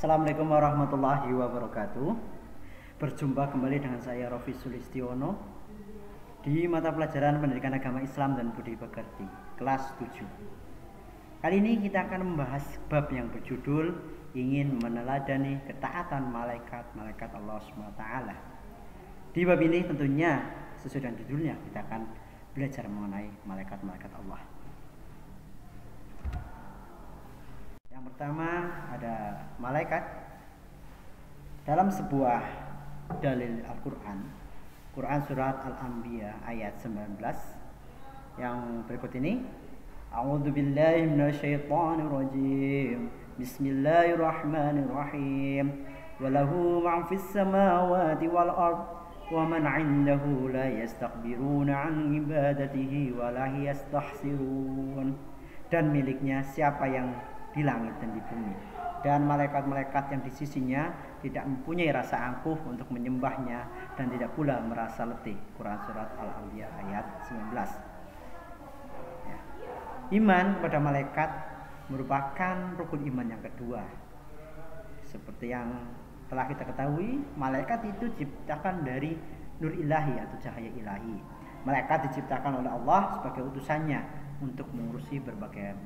Assalamualaikum warahmatullahi wabarakatuh. Berjumpa kembali dengan saya Rofi Sulistiono di mata pelajaran Pendidikan Agama Islam dan Budi Pekerti kelas 7. Kali ini kita akan membahas bab yang berjudul ingin meneladani ketaatan malaikat Allah SWT. Di bab ini tentunya sesuai dengan judulnya kita akan belajar mengenai malaikat-malaikat Allah. Yang pertama ada malaikat. Dalam sebuah dalil Al-Quran, Quran surat Al-Anbiya ayat 19 yang berikut ini. A'udzu billahi minasyaitonir rajim. Bismillahirrahmanirrahim. Walahu ma fis samawati wal ard wa man 'indahu la yastakbiruna 'an ibadatihi wa la yastahsirun. Dan miliknya siapa yang di langit dan di bumi, dan malaikat-malaikat yang di sisinya tidak mempunyai rasa angkuh untuk menyembahnya dan tidak pula merasa letih. Quran surat Al-Anbiya ayat 19. Ya. Iman kepada malaikat merupakan rukun iman yang kedua. Seperti yang telah kita ketahui, malaikat itu diciptakan dari nur ilahi atau cahaya ilahi. Malaikat diciptakan oleh Allah sebagai utusannya untuk mengurusi berbagai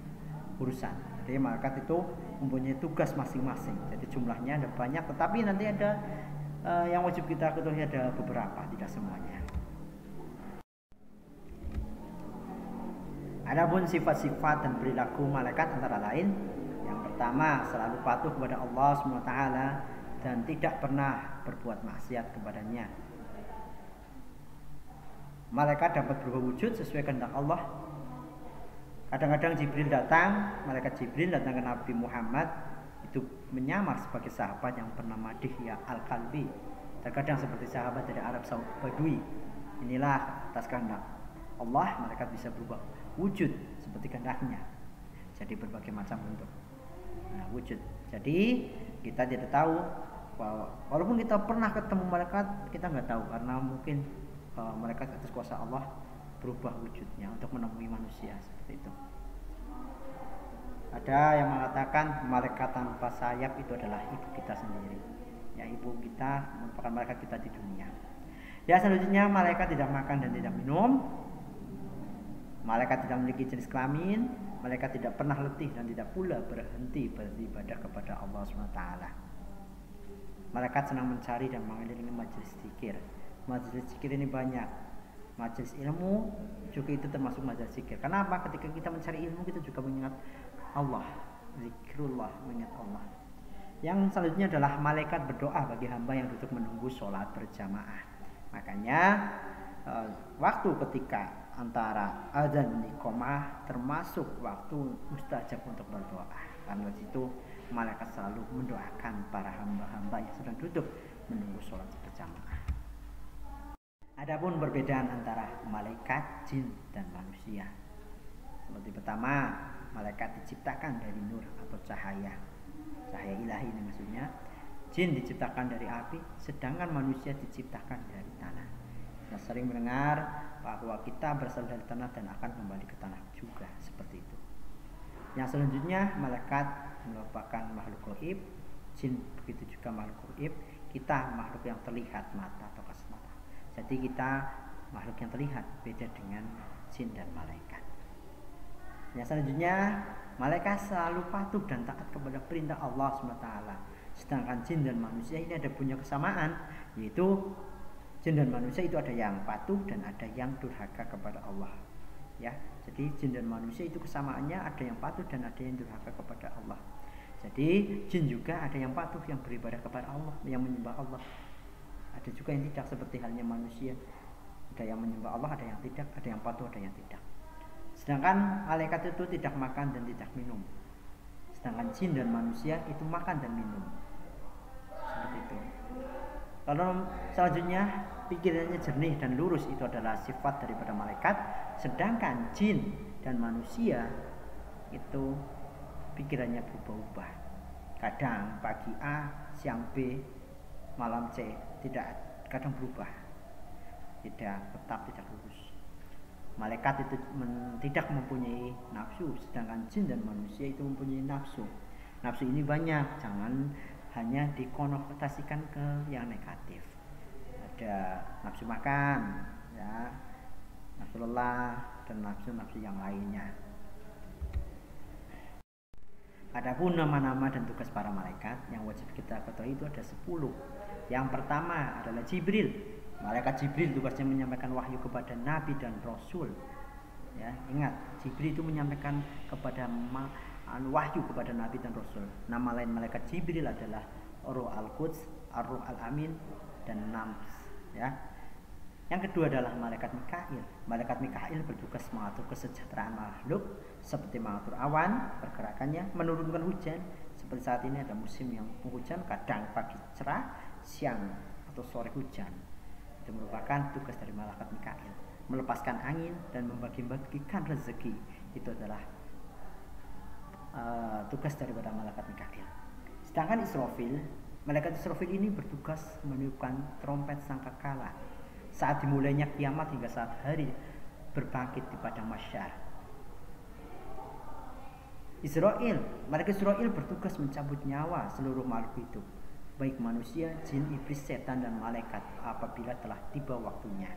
urusan. Jadi malaikat itu mempunyai tugas masing-masing. Jadi jumlahnya ada banyak, tetapi nanti ada yang wajib kita ketahui ada beberapa, tidak semuanya. Adapun sifat-sifat dan perilaku malaikat antara lain, yang pertama selalu patuh kepada Allah SWT dan tidak pernah berbuat maksiat kepadanya. Malaikat dapat berubah wujud sesuai kehendak Allah. Kadang-kadang Jibril datang, malaikat Jibril datang ke Nabi Muhammad itu menyamar sebagai sahabat yang bernama Dihya Al-Kalbi. Terkadang seperti sahabat dari Arab Saudi Badui. Inilah atas kehendak Allah, malaikat bisa berubah wujud seperti kehendaknya. Jadi berbagai macam bentuk. Wujud. Jadi kita tidak tahu bahwa walaupun kita pernah ketemu malaikat, kita nggak tahu karena mungkin malaikat atas kuasa Allah berubah wujudnya untuk menemui manusia seperti itu. Ada yang mengatakan malaikat tanpa sayap itu adalah ibu kita sendiri. Ya, ibu kita merupakan malaikat kita di dunia. Ya, selanjutnya malaikat tidak makan dan tidak minum. Malaikat tidak memiliki jenis kelamin. Malaikat tidak pernah letih dan tidak pula berhenti beribadah kepada Allah SWT. Malaikat senang mencari dan mengelilingi majelis zikir. Majelis zikir ini banyak. Majelis ilmu juga itu termasuk majelis zikir. Kenapa? Ketika kita mencari ilmu kita juga mengingat Allah, zikrullah, mengingat Allah. Yang selanjutnya adalah malaikat berdoa bagi hamba yang duduk menunggu sholat berjamaah. Makanya waktu ketika antara azan dan iqamah termasuk waktu mustajab untuk berdoa. Karena di situ malaikat selalu mendoakan para hamba-hamba yang sedang duduk menunggu sholat berjamaah. Adapun perbedaan antara malaikat, jin, dan manusia. Seperti pertama, malaikat diciptakan dari nur atau cahaya ilahi ini maksudnya. Jin diciptakan dari api, sedangkan manusia diciptakan dari tanah. Kita sering mendengar bahwa kita berasal dari tanah dan akan kembali ke tanah juga, seperti itu. Yang selanjutnya, malaikat merupakan makhluk gaib, jin begitu juga makhluk gaib. Kita makhluk yang terlihat mata atau kasat mata. Jadi kita makhluk yang terlihat, beda dengan jin dan malaikat. Yang selanjutnya, malaikat selalu patuh dan taat kepada perintah Allah SWT. Sedangkan jin dan manusia ini ada punya kesamaan, yaitu jin dan manusia itu ada yang patuh dan ada yang durhaka kepada Allah. Ya, jadi jin dan manusia itu kesamaannya ada yang patuh dan ada yang durhaka kepada Allah. Jadi jin juga ada yang patuh, yang beribadah kepada Allah, yang menyembah Allah. Ada juga yang tidak, seperti halnya manusia. Ada yang menyembah Allah, ada yang tidak, ada yang patuh, ada yang tidak. Sedangkan malaikat itu tidak makan dan tidak minum. Sedangkan jin dan manusia itu makan dan minum. Seperti itu. Kalau selanjutnya pikirannya jernih dan lurus itu adalah sifat daripada malaikat. Sedangkan jin dan manusia itu pikirannya berubah-ubah. Kadang pagi A, siang B, malam C, tidak, kadang berubah, tidak tetap, tidak lurus. Malaikat itu tidak mempunyai nafsu, sedangkan jin dan manusia itu mempunyai nafsu. Nafsu ini banyak, jangan hanya dikonotasikan ke yang negatif. Ada nafsu makan, ya, nafsu lelah, dan nafsu-nafsu yang lainnya. Adapun nama-nama dan tugas para malaikat yang wajib kita ketahui itu ada 10. Yang pertama adalah Jibril. Malaikat Jibril tugasnya menyampaikan wahyu kepada Nabi dan Rasul. Ya, ingat, Jibril itu menyampaikan kepada wahyu kepada Nabi dan Rasul. Nama lain malaikat Jibril adalah Ruh Al-Quds, Ar-Ruh Al-Amin, dan Nams. Ya. Yang kedua adalah malaikat Mikail. Malaikat Mikail bertugas mengatur kesejahteraan makhluk seperti mengatur awan, pergerakannya, menurunkan hujan. Seperti saat ini ada musim yang hujan, kadang pagi cerah, siang atau sore hujan. Itu merupakan tugas dari malaikat Mikail. Melepaskan angin dan membagi-bagikan rezeki. Itu adalah tugas daripada malaikat Mikail. Sedangkan Israfil, malaikat Israfil ini bertugas meniupkan trompet sangkakala saat dimulainya kiamat hingga saat hari berbangkit di padang mahsyar. Malaikat Israfil bertugas mencabut nyawa seluruh makhluk hidup, baik manusia, jin, iblis, setan, dan malaikat apabila telah tiba waktunya.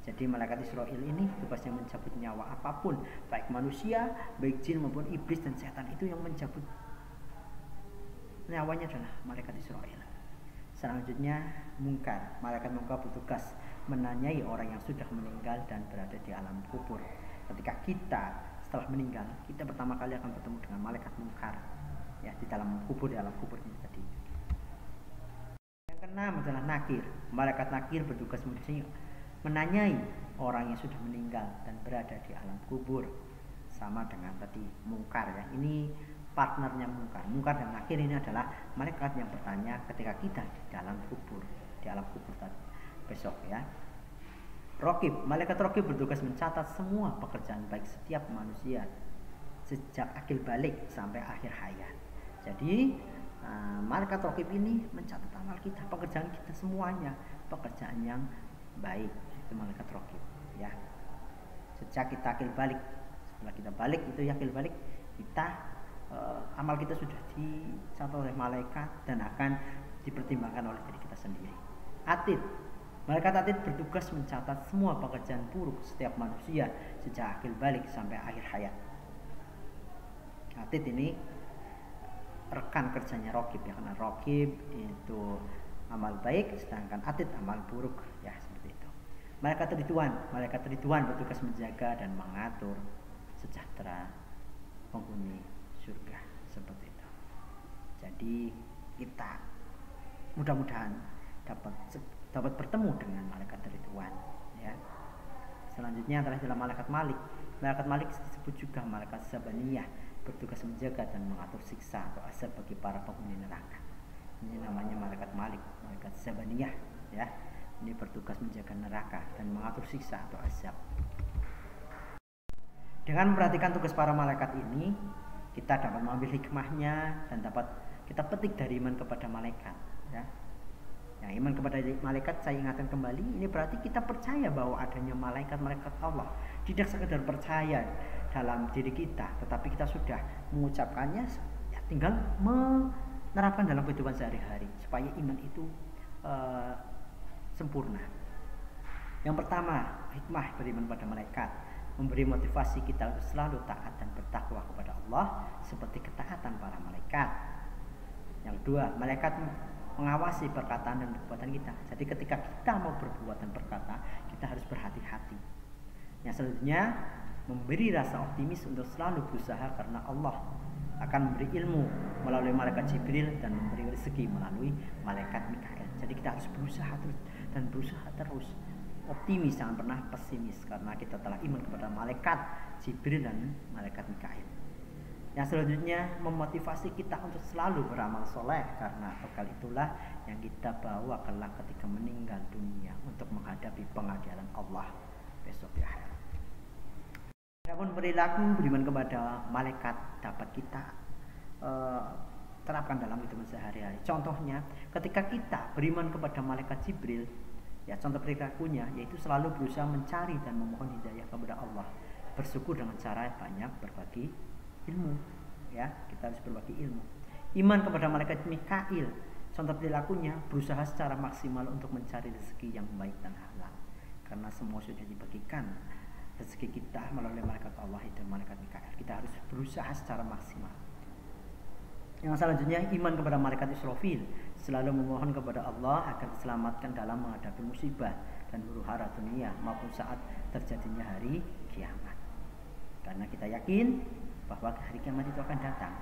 Jadi malaikat Israfil ini tugasnya mencabut nyawa apapun, baik manusia, baik jin maupun iblis dan setan. Itu yang mencabut nyawanya adalah malaikat Israfil. Selanjutnya Munkar. Malaikat Munkar bertugas menanyai orang yang sudah meninggal dan berada di alam kubur. Ketika kita setelah meninggal, kita pertama kali akan bertemu dengan malaikat Munkar, ya, di dalam kubur, di alam kubur ini tadi. Yang keenam adalah Nakir. Malaikat Nakir bertugas menanyai orang yang sudah meninggal dan berada di alam kubur, sama dengan tadi Munkar, ya. Ini partnernya Munkar. Munkar dan Nakir ini adalah malaikat yang bertanya ketika kita di dalam kubur, di alam kubur tadi besok, ya. Raqib. Malaikat Raqib bertugas mencatat semua pekerjaan baik setiap manusia sejak akil balik sampai akhir hayat. Jadi malaikat Raqib ini mencatat amal kita, pekerjaan kita semuanya, pekerjaan yang baik. Itu malaikat Raqib, ya. Sejak kita akil balik, setelah kita balik itu akil balik, kita amal kita sudah dicatat oleh malaikat dan akan dipertimbangkan oleh diri kita sendiri. Atid. Malaikat Atid bertugas mencatat semua pekerjaan buruk setiap manusia sejak akil balik sampai akhir hayat. Atid ini rekan kerjanya Raqib, ya, karena Raqib itu amal baik sedangkan Atid amal buruk, ya, seperti itu. Malaikat Ridwan bertugas menjaga dan mengatur sejahtera penghuni surga, seperti itu. Jadi kita mudah-mudahan dapat bertemu dengan malaikat Ridwan, ya. Selanjutnya adalah malaikat Malik. Malaikat Malik disebut juga malaikat Zabaniyah, bertugas menjaga dan mengatur siksa atau azab bagi para penghuni neraka. Ini namanya malaikat Malik, malaikat Zabaniyah, ya. Ini bertugas menjaga neraka dan mengatur siksa atau azab. Dengan memperhatikan tugas para malaikat ini, kita dapat mengambil hikmahnya dan dapat kita petik dari iman kepada malaikat, ya. Yang iman kepada malaikat, saya ingatkan kembali, ini berarti kita percaya bahwa adanya malaikat-malaikat Allah. Tidak sekedar percaya dalam diri kita, tetapi kita sudah mengucapkannya, ya, tinggal menerapkan dalam kehidupan sehari-hari supaya iman itu sempurna. Yang pertama, hikmah beriman pada malaikat memberi motivasi kita untuk selalu taat dan bertakwa kepada Allah seperti ketaatan para malaikat. Yang kedua, malaikat mengawasi perkataan dan perbuatan kita. Jadi ketika kita mau berbuat dan berkata, kita harus berhati-hati. Yang selanjutnya, memberi rasa optimis untuk selalu berusaha karena Allah akan memberi ilmu melalui malaikat Jibril dan memberi rezeki melalui malaikat Mikail. Jadi kita harus berusaha terus. Optimis, jangan pernah pesimis, karena kita telah iman kepada malaikat Jibril dan malaikat Mikail. Yang selanjutnya, memotivasi kita untuk selalu beramal soleh, karena bekal itulah yang kita bawa kelak ketika meninggal dunia untuk menghadapi pengadilan Allah besok di akhirat. Adapun perilaku beriman kepada malaikat dapat kita terapkan dalam kehidupan sehari-hari. Contohnya, ketika kita beriman kepada malaikat Jibril, ya, contoh perilakunya yaitu selalu berusaha mencari dan memohon hidayah kepada Allah, bersyukur dengan cara banyak berbagi ilmu, ya, kita harus berbagi ilmu. Iman kepada malaikat Mikail contoh perilakunya berusaha secara maksimal untuk mencari rezeki yang baik dan halal, karena semua sudah dibagikan rezeki kita melalui malaikat Allah dan malaikat Mikail. Kita harus berusaha secara maksimal. Yang selanjutnya, iman kepada malaikat Israfil, selalu memohon kepada Allah agar diselamatkan dalam menghadapi musibah dan huru-hara dunia maupun saat terjadinya hari kiamat, karena kita yakin bahwa hari kiamat itu akan datang.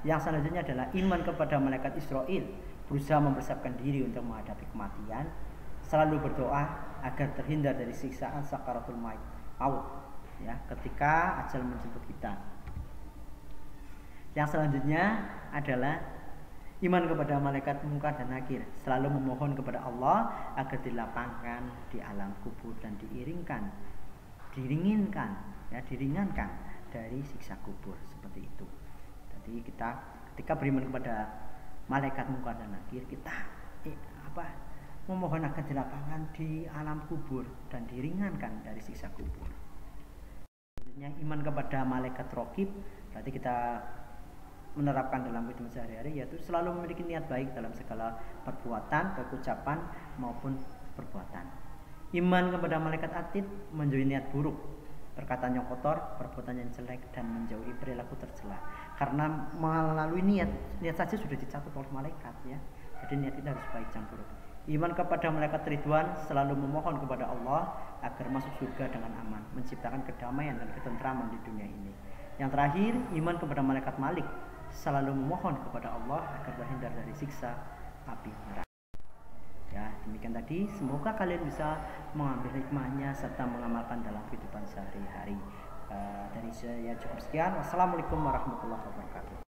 Yang selanjutnya adalah iman kepada malaikat Israel, berusaha mempersiapkan diri untuk menghadapi kematian, selalu berdoa agar terhindar dari siksaan sakaratul maut, ya, ketika ajal menjemput kita. Yang selanjutnya adalah iman kepada malaikat Munkar dan Nakir, selalu memohon kepada Allah agar dilapangkan di alam kubur dan diringankan dari siksa kubur, seperti itu. Jadi kita ketika beriman kepada malaikat Munkar dan Nakir, kita memohon agar dilapangkan di alam kubur dan diringankan dari siksa kubur. Selanjutnya, iman kepada malaikat Raqib, berarti kita menerapkan dalam kehidupan sehari-hari, yaitu selalu memiliki niat baik dalam segala perbuatan, baik ucapan maupun perbuatan. Iman kepada malaikat Atid, menjauhi niat buruk, perkataan yang kotor, perbuatan yang jelek, dan menjauhi perilaku tercela. Karena melalui niat saja sudah dicatat oleh malaikat, ya. Jadi niat kita harus baik, jangan buruk. Iman kepada malaikat Ridwan, selalu memohon kepada Allah agar masuk surga dengan aman, menciptakan kedamaian dan ketentraman di dunia ini. Yang terakhir, iman kepada malaikat Malik, selalu memohon kepada Allah agar terhindar dari siksa api neraka. Ya, demikian tadi. Semoga kalian bisa mengambil hikmahnya serta mengamalkan dalam kehidupan sehari-hari. Dari saya cukup sekian. Wassalamualaikum warahmatullahi wabarakatuh.